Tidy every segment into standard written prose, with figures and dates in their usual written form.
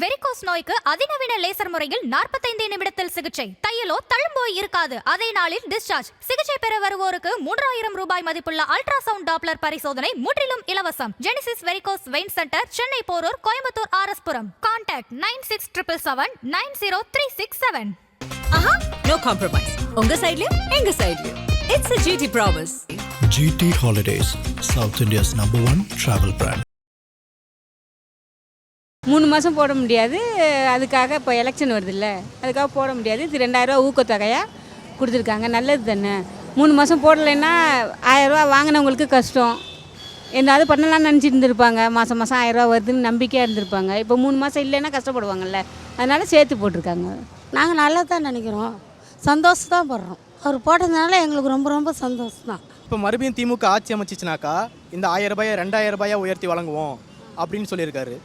Varicose நோய்க்கு அதிநவீன laser முறையில் 45 நிமிடத்தில் சிகிச்சை. தையலோ தழும்போய் இருக்காது. அதே நாளில் டிஸ்சார்ஜ். சிகிச்சை பெற வருவோருக்கு 3000 ரூபாய் மதிப்புள்ள அல்ட்ராசவுண்ட் டாப்லர் பரிசோதனை முற்றிலும் இலவசம். Genesis varicose vein centre, Chennai Porur, Coimbatore RS-புரம். கான்டாக்ட் 9677703667. Aha, no compromise. உங்க சைடுலயும் எங்க சைடுலயும். It's a GT promise. GT Holidays, South India's #1 travel brand. 3 மாதம் போட முடியாது. அதுக்காக இப்போ எலெக்ஷன் வருதுல்ல, அதுக்காக போட முடியாது. இது 2000 ரூபா ஊக்கத்தொகையாக கொடுத்துருக்காங்க. நல்லது தானே. 3 மாதம் போடலைன்னா 1000 ரூபா வாங்கினவங்களுக்கு கஷ்டம். என்னாவது பண்ணலாம்னு நினச்சிட்டு இருந்திருப்பாங்க. மாதம் 1000 ரூபா வருதுன்னு நம்பிக்கையாக இருந்திருப்பாங்க. இப்போ 3 மாதம் இல்லைன்னா கஷ்டப்படுவாங்கல்ல, அதனால் சேர்த்து போட்டிருக்காங்க. நாங்கள் நல்லா தான் நினைக்கிறோம், சந்தோஷம் தான் படுறோம். அவர் போட்டதுனால எங்களுக்கு ரொம்ப ரொம்ப சந்தோஷம் தான். இப்போ மறுபடியும் திமுக ஆட்சி அமைச்சிச்சுனாக்கா இந்த 1000 ரூபாயை 2000 ரூபாயை உயர்த்தி வழங்குவோம் அப்படின்னு சொல்லியிருக்காரு.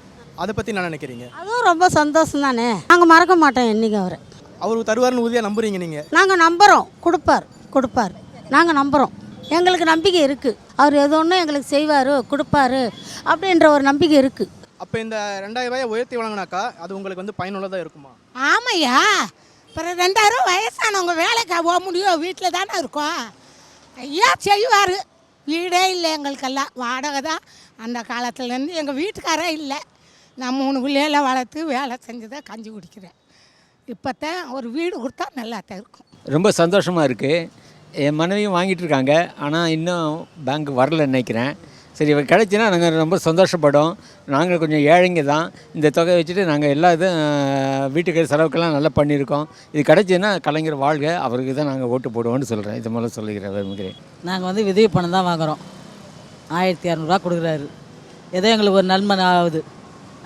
அதை பற்றி என்ன நினைக்கிறீங்க? அதுவும் ரொம்ப சந்தோஷம் தானே. நாங்கள் மறக்க மாட்டோம் என்னைக்கு அவரை. அவருக்கு தருவார்னு உறுதியாக நம்புறீங்க நீங்கள்? நாங்கள் நம்புகிறோம், கொடுப்பார். நாங்கள் நம்புகிறோம், எங்களுக்கு நம்பிக்கை இருக்குது. அவர் எது ஒன்றும் எங்களுக்கு செய்வார், கொடுப்பாரு அப்படின்ற ஒரு நம்பிக்கை இருக்குது. அப்போ இந்த 2000 ரூபாயை உயர்த்தி வழங்கினாக்கா அது உங்களுக்கு வந்து பயனுள்ளதாக இருக்குமா? ஆமையா, அப்புறம் 2000 வயசானவங்க வேலைக்கு போக முடியும், வீட்டில் தானே இருக்கோம். ஐயா செய்வார். வீடே இல்லை எங்களுக்கெல்லாம், வாடகை தான். அந்த காலத்துலேருந்து எங்கள் வீட்டுக்காரே இல்லை. நான் 3 பிள்ளையெல்லாம் வளர்த்து வேலை செஞ்சு தான் கஞ்சி குடிக்கிறேன். இப்போத்தான் ஒரு வீடு கொடுத்தா நல்லா தான் இருக்கும். ரொம்ப சந்தோஷமாக இருக்குது. என் மனைவியும் வாங்கிட்டு இருக்காங்க, ஆனால் இன்னும் பேங்க் வரல நினைக்கிறேன். சரி, கிடைச்சின்னா நாங்கள் ரொம்ப சந்தோஷப்படும். நாங்கள் கொஞ்சம் ஏழைங்க தான். இந்த தொகையை வச்சுட்டு நாங்கள் எல்லா இதுவும் வீட்டுக்கு செலவுக்கெல்லாம் நல்லா பண்ணியிருக்கோம். இது கிடைச்சின்னா கலைஞர் வாழ்க, அவருக்கு தான் நாங்கள் ஓட்டு போடுவோம்னு சொல்கிறேன். இது மூலம் சொல்லிக்கிறேன் விரும்புகிறேன். நாங்கள் வந்து உதவி பணம் தான் வாங்குகிறோம். 1200 கொடுக்குறாரு. ஏதோ எங்களுக்கு ஒரு நன்மை ஆகுது,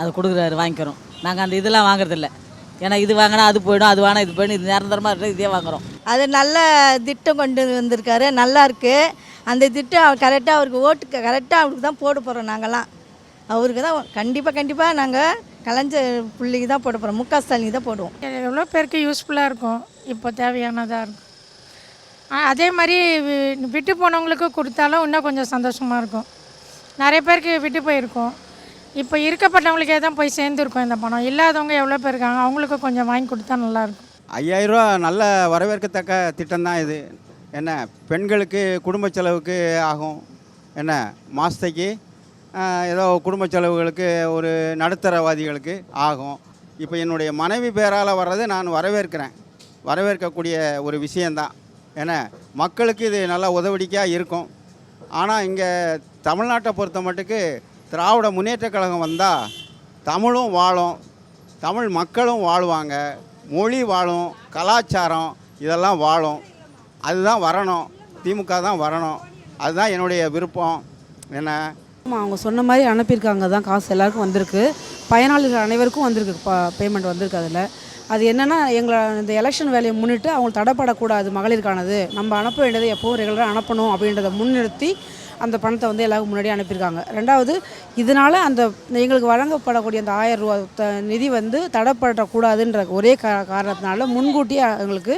அது கொடுக்குறாரு, வாங்கிக்கிறோம். நாங்கள் அந்த இதெல்லாம் வாங்குறதில்ல. ஏன்னா இது வாங்கினா அது போயிடும், அது வாங்கினா இது போயிடும். இது நிரந்தரமாக இருக்குது, இதே வாங்குகிறோம். அது நல்ல திட்டம் கொண்டு வந்திருக்காரு, நல்லா இருக்குது. அந்த திட்டம் கரெக்டாக அவருக்கு ஓட்டு கரெக்டாக அவருக்கு தான் போட போகிறோம். நாங்கள்லாம் அவருக்கு தான் கண்டிப்பாக நாங்கள் கலைஞர் புள்ளிக்கு தான் போட போகிறோம். முக ஸ்டாலின் தான் போடுவோம். எவ்வளோ பேருக்கு யூஸ்ஃபுல்லாக இருக்கும், இப்போ தேவையானதாக இருக்கும். அதே மாதிரி விட்டு போனவங்களுக்கு கொடுத்தாலும் இன்னும் கொஞ்சம் சந்தோஷமாக இருக்கும். நிறைய பேருக்கு விட்டு போயிருக்கோம், இப்போ இருக்கப்பட்டவங்களுக்கே தான் போய் சேர்ந்துருக்கோம் இந்த பணம். இல்லாதவங்க எவ்வளோ பேர் இருக்காங்க, அவங்களுக்கு கொஞ்சம் வாங்கி கொடுத்தா நல்லாயிருக்கும். 5000 ரூபா நல்ல வரவேற்கத்தக்க திட்டம் தான் இது. என்ன, பெண்களுக்கு குடும்ப செலவுக்கு ஆகும். என்ன, மாதத்துக்கு ஏதோ குடும்ப செலவுகளுக்கு ஒரு நடுத்தரவாதிகளுக்கு ஆகும். இப்போ என்னுடைய மனைவி பேரால் வர்றது நான் வரவேற்கக்கூடிய ஒரு விஷயந்தான். ஏன்னா மக்களுக்கு இது நல்லா உதவிடிக்காக இருக்கும். ஆனால் இங்கே தமிழ்நாட்டை பொறுத்த மட்டுக்கு திராவிட முன்னேற்றக் கழகம் வந்தால் தமிழும் வாழும், தமிழ் மக்களும் வாழ்வாங்க, மொழி வாழும், கலாச்சாரம் இதெல்லாம் வாழும். அதுதான் வரணும், திமுக தான் வரணும். அதுதான் என்னுடைய விருப்பம். என்ன, அவங்க சொன்ன மாதிரி அனுப்பியிருக்காங்க தான், காசு எல்லாருக்கும் வந்திருக்கு, பயனாளிகள் அனைவருக்கும் வந்திருக்கு, பேமெண்ட் வந்திருக்கு. அதில் அது என்னென்னா, எங்களை இந்த எலெக்ஷன் வேலையை முன்னிட்டு அவங்க தடைப்படக்கூடாது, மகளிருக்கானது நம்ம அனுப்ப வேண்டியது எப்போவும் ரெகுலராக அனுப்பணும் அப்படின்றத முன்னிறுத்தி அந்த பணத்தை வந்து எல்லாருக்கும் முன்னாடியே அனுப்பியிருக்காங்க. ரெண்டாவது, இதனால் அந்த எங்களுக்கு வழங்கப்படக்கூடிய அந்த 1000 ரூபா நிதி வந்து தடைப்படக்கூடாதுன்ற ஒரே காரணத்தினால முன்கூட்டியே எங்களுக்கு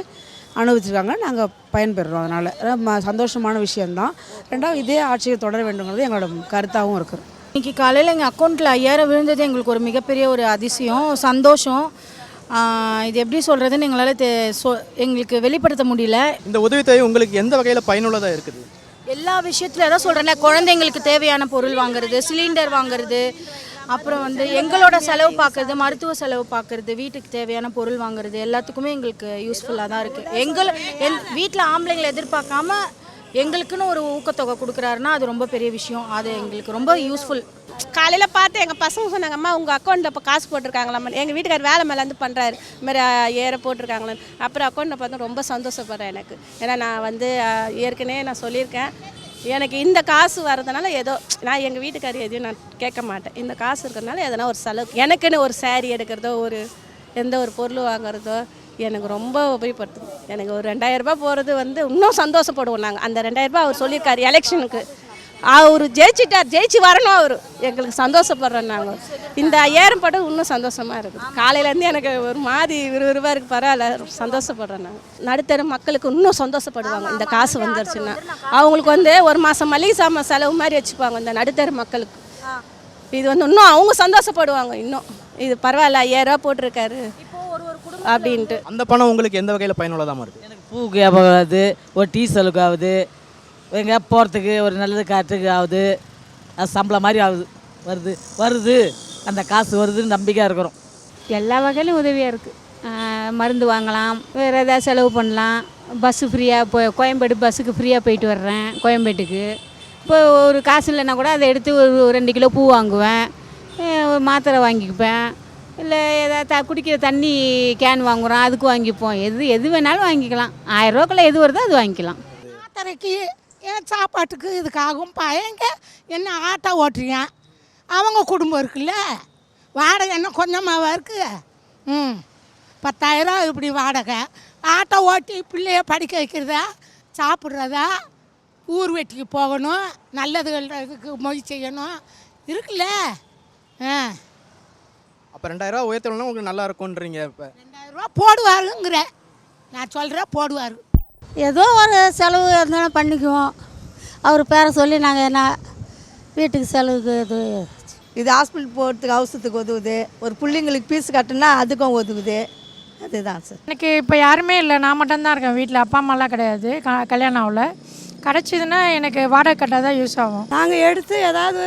அனுபவிச்சிருக்காங்க. நாங்கள் பயன்பெறுறோம். அதனால் ரொம்ப சந்தோஷமான விஷயந்தான். ரெண்டாவது, இதே ஆட்சியை தொடர வேண்டுங்கிறது எங்களோட கருத்தாகவும் இருக்குது. இன்றைக்கி காலையில் எங்கள் அக்கௌண்ட்டில் 5000 விழுந்தது எங்களுக்கு ஒரு மிகப்பெரிய ஒரு அதிசயம், சந்தோஷம். இது எப்படி சொல்கிறதுன்னு எங்களால் எங்களுக்கு வெளிப்படுத்த முடியல. இந்த உதவித்தொகை உங்களுக்கு எந்த வகையில் பயனுள்ளதாக இருக்குது? எல்லா விஷயத்தில் எதாவது சொல்கிறேன்னா, குழந்தைங்களுக்கு தேவையான பொருள் வாங்குறது, சிலிண்டர் வாங்குறது, அப்புறம் வந்து எங்களோட செலவு பார்க்குறது, மருத்துவ செலவு பார்க்குறது, வீட்டுக்கு தேவையான பொருள் வாங்குறது, எல்லாத்துக்குமே எங்களுக்கு யூஸ்ஃபுல்லாக தான் இருக்குது. வீட்டில் ஆம்பளைங்களை எதிர்பார்க்காம எங்களுக்குன்னு ஒரு ஊக்கத்தொகை கொடுக்குறாருன்னா அது ரொம்ப பெரிய விஷயம். அது எங்களுக்கு ரொம்ப யூஸ்ஃபுல். காலையில் பார்த்து எங்கள் பசங்க சொன்னாங்க, அம்மா உங்கள் அக்கௌண்ட்டில் இப்போ காசு போட்டிருக்காங்களாம்மா. எங்கள் வீட்டுக்கார் வேலை மேலேருந்து பண்ணுறாரு, இதுமாதிரி ஏற போட்டிருக்காங்களான்னு. அப்புறம் அக்கௌண்ட்டை பார்த்து ரொம்ப சந்தோஷப்படுறேன் எனக்கு. ஏன்னா நான் வந்து ஏற்கனவே நான் சொல்லியிருக்கேன், எனக்கு இந்த காசு வர்றதுனால ஏதோ நான் எங்கள் வீட்டுக்காரி எதையும் நான் கேட்க மாட்டேன். இந்த காசு இருக்கிறதுனால எதனா ஒரு செலவு, எனக்குன்னு ஒரு சாரீ எடுக்கிறதோ, எந்த ஒரு பொருள் வாங்குறதோ எனக்கு ரொம்ப உபயோகப்படுத்தும். எனக்கு ஒரு 2000 ரூபா போகிறது வந்து இன்னும் சந்தோஷப்படுவோம் நாங்கள். அந்த 2000 ரூபா அவர் சொல்லியிருக்காரு எலெக்ஷனுக்கு, அவர் ஜெயிச்சு வரணும், அவர் எங்களுக்கு சந்தோஷப்படுறோம். நாங்கள் இந்த 1000 படம் இன்னும் சந்தோஷமாக இருக்குது. காலையிலேருந்து எனக்கு ஒரு மாதிரி விறுவிறுவாக இருக்குது, பரவாயில்ல, சந்தோஷப்படுறோம். நாங்கள் நடுத்தர மக்களுக்கு இன்னும் சந்தோஷப்படுவாங்க இந்த காசு வந்துருச்சுன்னா. அவங்களுக்கு வந்து ஒரு மாதம் மளிகை சாமான் செலவு மாதிரி வச்சுப்பாங்க இந்த நடுத்தர மக்களுக்கு. இது வந்து இன்னும் அவங்க சந்தோஷப்படுவாங்க. இன்னும் இது பரவாயில்ல 5000 ரூபா போட்டிருக்காரு அப்படின்ட்டு. அந்த பணம் உங்களுக்கு எந்த வகையில் பயனுள்ளதாக இருக்குது? எனக்கு பூக்கு ஞாபகம் ஆகுது, ஒரு டீ செலவுக்கு ஆகுது, எங்கே போகிறதுக்கு ஒரு நல்லது காட்டுறதுக்கு ஆகுது, அது சம்பளம் மாதிரி ஆகுது, வருது அந்த காசு வருதுன்னு நம்பிக்கையாக இருக்கிறோம். எல்லா வகையிலும் உதவியாக இருக்குது. மருந்து வாங்கலாம், வேறு ஏதாவது செலவு பண்ணலாம். பஸ்ஸு ஃப்ரீயாக இப்போ கோயம்பேடு பஸ்ஸுக்கு ஃப்ரீயாக போயிட்டு வர்றேன் கோயம்பேட்டுக்கு. இப்போ ஒரு காசு இல்லைன்னா கூட அதை எடுத்து ஒரு 2 கிலோ பூ வாங்குவேன், ஒரு மாத்திரை வாங்கிக்குவேன், இல்லை ஏதாவது குடிக்கிற தண்ணி கேன் வாங்குகிறோம் அதுக்கு வாங்கிப்போம். எது வேணாலும் வாங்கிக்கலாம். 1000 ரூபாக்குள்ள எது வருதோ அது வாங்கிக்கலாம். மாத்திரைக்கு ஏன் சாப்பாட்டுக்கு இதுக்கு ஆகும். பையங்க என்ன ஆட்டோ ஓட்டுறீங்க, அவங்க குடும்பம் இருக்குல்ல, வாடகை என்ன கொஞ்சமாக இருக்குது. 10,000 இப்படி வாடகை. ஆட்டோ ஓட்டி பிள்ளைய படிக்க வைக்கிறதா, சாப்பிட்றதா, ஊர் வெட்டிக்கு போகணும், நல்லதுகளுக்கு மொழி செய்யணும் இருக்குல்ல. அப்போ 2000 ரூபா உயர்த்தணும்னா உங்களுக்கு நல்லா இருக்கும்ன்றீங்க. இப்போ 2000 ரூபா போடுவாருங்கிற நான் சொல்கிறேன், போடுவார். ஏதோ ஒரு செலவு இருந்தாலும் பண்ணிக்குவோம். அவர் பேரை சொல்லி நாங்கள் என்ன வீட்டுக்கு செலவுக்கு இது ஹாஸ்பிட்டல் போகிறதுக்கு அவசரத்துக்கு உதவுது, ஒரு பிள்ளைங்களுக்கு ஃபீஸ் கட்டினா அதுக்கும் உதவுது. அதுதான் சார். எனக்கு இப்போ யாருமே இல்லை, நான் மட்டும்தான் இருக்கேன் வீட்டில். அப்பா அம்மாலாம் கிடையாது, கல்யாணம் ஆகல. கிடச்சிதுன்னா எனக்கு வாடகை கட்டால் தான் யூஸ் ஆகும். நாங்கள் எடுத்து ஏதாவது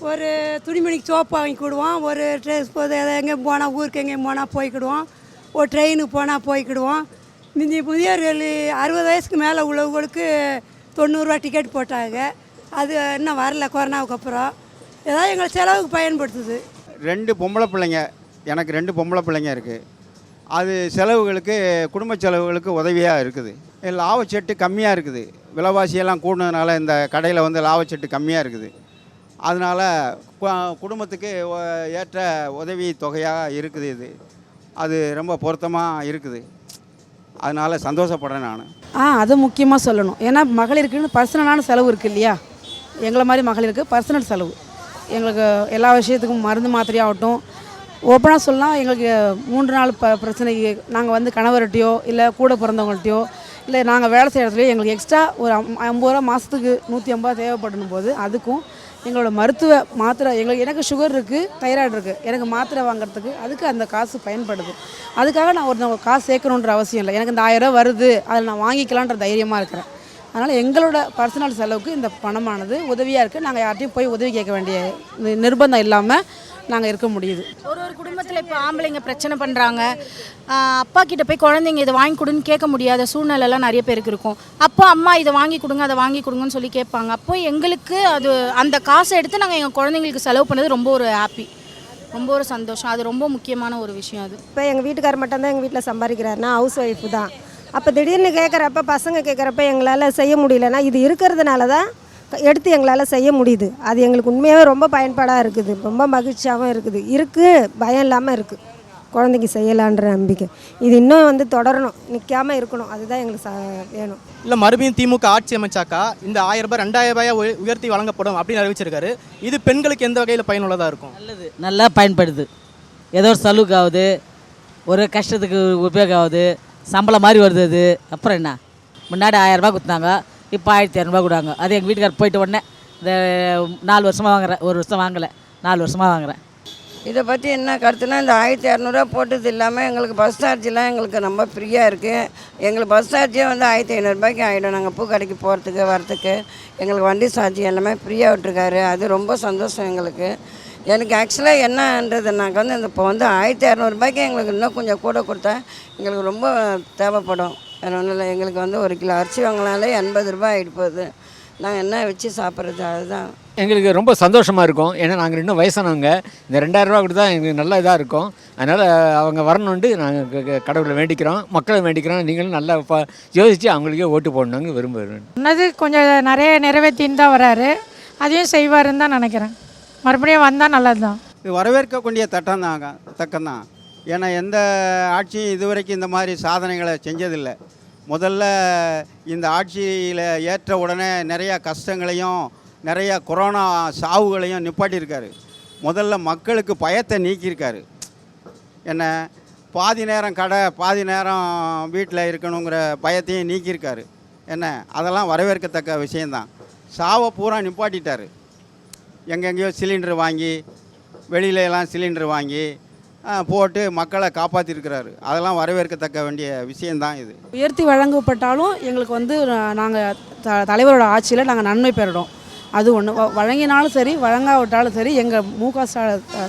ஒரு துணிமணிக்கு சோப்பு வாங்கிக்கிடுவோம், ஒரு ட்ரெஸ் போது எங்கேயும் போனால் ஊருக்கு எங்கேயும் போனால் போய்க்கிடுவோம், ஒரு ட்ரெயினுக்கு போனால் போய்க்கிடுவோம். முதியோர்கள் 60 வயசுக்கு மேலே உள்ளவங்களுக்கு 90 ரூபா டிக்கெட் போட்டாங்க. அது இன்னும் வரல கொரோனாவுக்கு அப்புறம். ஏதாவது எங்கள் செலவுக்கு பயன்படுத்துது. 2 பொம்பளை பிள்ளைங்க, எனக்கு 2 பொம்பளை பிள்ளைங்க இருக்குது. அது செலவுகளுக்கு குடும்ப செலவுகளுக்கு உதவியாக இருக்குது. லாபச்செட்டு கம்மியாக இருக்குது, விலைவாசியெல்லாம் கூடுனதுனால இந்த கடையில் வந்து லாபச்செட்டு கம்மியாக இருக்குது. அதனால் குடும்பத்துக்கு ஏற்ற உதவி தொகையாக இருக்குது. இது அது ரொம்ப பொருத்தமாக இருக்குது. அதனால் சந்தோஷப்படுறேன் நான். அது முக்கியமாக சொல்லணும். ஏன்னா மகளிருக்குன்னு பர்சனலான செலவு இருக்குது இல்லையா. எங்களை மாதிரி மகளிருக்கு பர்சனல் செலவு. எங்களுக்கு எல்லா விஷயத்துக்கும் மருந்து மாத்திரையாகட்டும், ஓப்பனாக சொல்லலாம், எங்களுக்கு 3 நாள் பிரச்சனைக்கு நாங்கள் வந்து கணவர்கிட்டையோ இல்லை கூட பிறந்தவங்கள்ட்டையோ இல்லை நாங்கள் வேலை செய்கிற இடத்துலையோ எங்களுக்கு எக்ஸ்ட்ரா ஒரு 50 ரூபா மாதத்துக்கு 150 தேவைப்படும் போது அதுக்கும் எங்களோட மருத்துவ மாத்திரை எனக்கு சுகர் இருக்குது, தைராய்டு இருக்குது, எனக்கு மாத்திரை வாங்குறதுக்கு அதுக்கு அந்த காசு பயன்படுது. அதுக்காக நான் ஒருத்தவங்க காசு சேர்க்கணுன்ற அவசியம் இல்லை. எனக்கு இந்த 1000 ரூபா வருது, அதில் நான் வாங்கிக்கலான்ற தைரியமாக இருக்கிறேன். அதனால் எங்களோட பர்சனல் செலவுக்கு இந்த பணமானது உதவியாக இருக்குது. நாங்கள் யார்ட்டையும் போய் உதவி கேட்க வேண்டிய நிர்பந்தம் இல்லாமல் நாங்கள் இருக்க முடியுது. ஒரு குடும்பத்தில் இப்போ ஆம்பளைங்க பிரச்சனை பண்ணுறாங்க, அப்பா கிட்ட போய் குழந்தைங்க இதை வாங்கி கொடுன்னு கேட்க முடியாத சூழ்நிலைலாம் நிறைய பேருக்கு இருக்கும். அப்போ அம்மா இதை வாங்கி கொடுங்க அதை வாங்கி கொடுங்கன்னு சொல்லி கேட்பாங்க. அப்போ எங்களுக்கு அது அந்த காசை எடுத்து நாங்கள் எங்கள் குழந்தைங்களுக்கு செலவு பண்ணது ரொம்ப ஒரு ஹாப்பி, ரொம்ப ஒரு சந்தோஷம். அது ரொம்ப முக்கியமான ஒரு விஷயம். அது இப்போ எங்கள் வீட்டுக்காரர் மட்டும்தான் எங்கள் வீட்டில் சம்பாதிக்கிறார், நான் ஹவுஸ் ஒய்ஃபு தான். அப்போ திடீர்னு கேட்குறப்ப பசங்க கேட்குறப்ப எங்களால் செய்ய முடியலன்னா இது இருக்கிறதுனால தான் எடுத்து எங்களால் செய்ய முடியுது. அது எங்களுக்கு உண்மையாகவே ரொம்ப பயன்பாடாக இருக்குது, ரொம்ப மகிழ்ச்சியாகவும் இருக்குது, பயம் இல்லாமல் இருக்குது. குழந்தைக்கு செய்யலான்ற நம்பிக்கை இது இன்னும் வந்து தொடரணும், நிற்காமல் இருக்கணும். அதுதான் எங்களுக்கு வேணும். இல்லை மறுபடியும் திமுக ஆட்சி அமைச்சாக்கா இந்த 1000 ரூபாய் 2000 ரூபாயை உயர்த்தி வழங்கப்படும் அப்படின்னு அறிவிச்சிருக்காரு. இது பெண்களுக்கு எந்த வகையில் பயனுள்ளதாக இருக்கும்? நல்லது, நல்லா பயன்படுது. ஏதோ ஒரு சலுகை ஆகுது, ஒரு கஷ்டத்துக்கு உபயோகம் ஆகுது, சம்பளம் மாதிரி வருது. அது அப்புறம் என்ன, முன்னாடி 1000 ரூபாய் கொடுத்தாங்க, இப்போ 1200 ரூபா கொடுவாங்க. அது எங்கள் வீட்டுக்கார் போயிட்டு உடனே இந்த 4 வருஷமாக வாங்குறேன், 1 வருஷம் வாங்கலை, 4 வருஷமாக வாங்குறேன். இதை பற்றி என்ன கருத்துனா, இந்த 1200 போட்டது இல்லாமல் எங்களுக்கு பஸ் சார்ஜெலாம் எங்களுக்கு ரொம்ப ஃப்ரீயாக இருக்குது. எங்களுக்கு பஸ் சார்ஜே வந்து 1500 ரூபாய்க்கு ஆகிடும். நாங்கள் பூ கடைக்கு போகிறதுக்கு வரத்துக்கு எங்களுக்கு வண்டி சார்ஜ் எல்லாமே ஃப்ரீயாக விட்டுருக்காரு. அது ரொம்ப சந்தோஷம் எங்களுக்கு. எனக்கு ஆக்சுவலாக என்னன்றதுனாக்க வந்து இந்த இப்போ வந்து 1200 ரூபாய்க்கு எங்களுக்கு இன்னும் கொஞ்சம் கூட கொடுத்தா எங்களுக்கு ரொம்ப தேவைப்படும். வேறு ஒன்றும் இல்லை, எங்களுக்கு வந்து 1 கிலோ அரிசி வாங்கினாலே 80 ரூபாய் ஆகிட்டு போகுது. நாங்கள் என்ன வச்சு சாப்பிட்றது? அதுதான் எங்களுக்கு ரொம்ப சந்தோஷமாக இருக்கும். ஏன்னா நாங்கள் இன்னும் வயசானவங்க, இந்த 2000 ரூபா கொடுத்தா எங்களுக்கு நல்ல இதாக இருக்கும். அதனால் அவங்க வரணுன்ட்டு நாங்கள் கடவுளை வேண்டிக்கிறோம், மக்களை வேண்டிக்கிறோம். நீங்களும் நல்லா யோசித்து அவங்களுக்கே ஓட்டு போடணுங்க விரும்புகிறேன். சொன்னது கொஞ்சம் நிறைய நிறைவேற்றின்னு தான் வராரு, அதையும் செய்வாருன்னு தான் நினைக்கிறேன். மறுபடியும் வந்தால் நல்லது தான். இது வரவேற்கக்கூடிய தக்கம்தான். ஏன்னா எந்த ஆட்சியும் இதுவரைக்கும் இந்த மாதிரி சாதனைகளை செஞ்சதில்லை. முதல்ல இந்த ஆட்சியில் ஏற்ற உடனே நிறையா கஷ்டங்களையும் நிறையா கொரோனா சாவுகளையும் நிப்பாட்டியிருக்காரு. முதல்ல மக்களுக்கு பயத்தை நீக்கியிருக்காரு. என்ன பாதி நேரம் கடை பாதி நேரம் வீட்டில் இருக்கணுங்கிற பயத்தையும் நீக்கியிருக்காரு. என்ன அதெல்லாம் வரவேற்கத்தக்க விஷயந்தான். சாவை பூரா நிப்பாட்டிட்டார். எங்கெங்கேயோ சிலிண்டர் வாங்கி வெளியில எல்லாம் சிலிண்டர் வாங்கி போட்டு மக்களை காப்பாற்றிருக்கிறாரு. அதெல்லாம் வரவேற்கத்தக்க வேண்டிய விஷயந்தான் இது. உயர்த்தி வழங்கப்பட்டாலும் எங்களுக்கு வந்து நாங்கள் தலைவரோட ஆட்சியில் நாங்கள் நன்மை பெறணும். அது ஒன்று வழங்கினாலும் சரி வழங்காவிட்டாலும் சரி எங்கள் மு.க.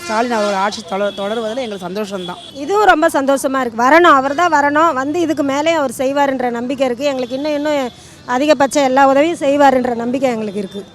ஸ்டாலின் அவரோட ஆட்சி தொடர்வதில் எங்களுக்கு சந்தோஷம்தான். இதுவும் ரொம்ப சந்தோஷமாக இருக்குது. வரணும், அவர் தான் வரணும், வந்து இதுக்கு மேலே அவர் செய்வார்ன்ற நம்பிக்கை இருக்குது எங்களுக்கு. இன்னும் அதிகபட்சம் எல்லா உதவியும் செய்வார்ன்ற நம்பிக்கை எங்களுக்கு இருக்குது.